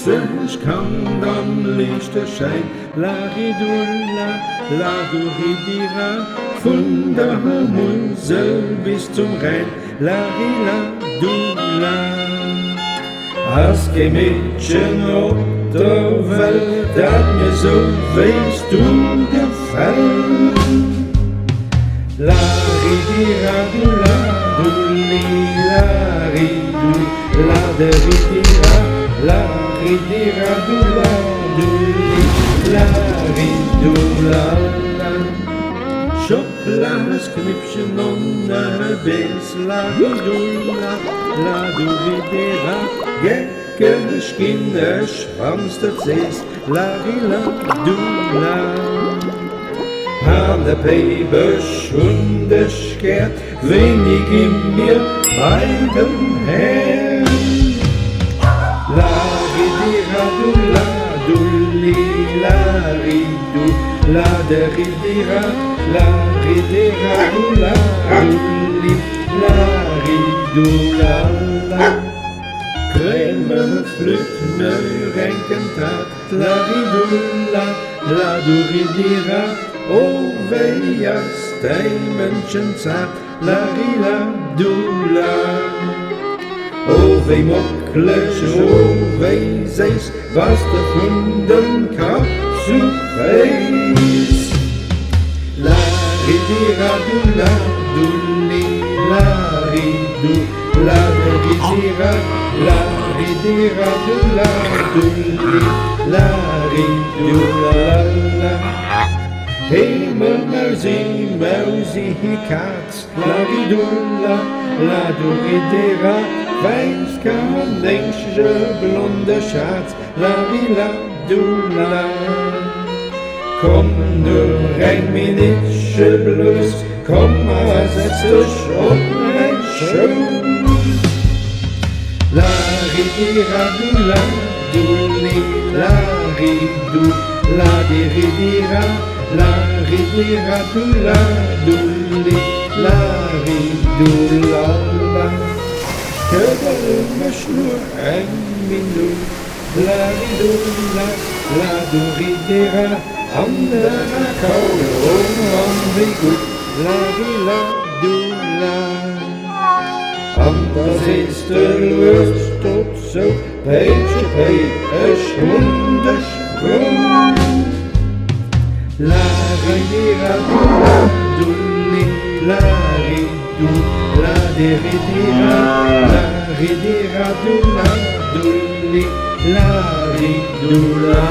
plötzlich kam dann Lichterschein. Laridula, Laduridira, von der Mosel bis zum Rhein. Laridula. Als kein Mädchen auf der Welt hat mir so willst du gefallen. Laridiradula, dulilaridu, laderidira, laridiradula, dulilaridula. Schoplas Knipchen und bis laridula, laduridira, geckes Kinder, Schwanz der Zes, lariladula. An der Peibisch und der Schert, wenig in mir beiden Herren. Laridiradula, dulilaridu, laderidira, laridiradula, dulilaridula. Crème, flûte, me renkentat, laridula, laduridira, oh, vejas, Menschen zart, lariladula. Oh, wei mockles, oh, wei seis, was der Hunden kap zu feis. Laridiradula, dulilaridu, laderidira, laridiradula, dulilaridula. Hey, Mausi, Katz, laridula, laduridera, weiß kaninche blonde Schatz, lariladula. Komm nur ein Minitche bloß, komm, setz dich auf mein Schoß. Laridiradula, dulilaridu, ladiridira, laridiradula, dulilaridula. Ködermisch nur ein Minut, laridula, laduridira, anderer Kaul, an wie gut, lariladula. Anders ist der Lust tot so, Peitsche, Hundesprung. Laridiradula, dulilaridu, laderidira, laridiradula, dulilaridula.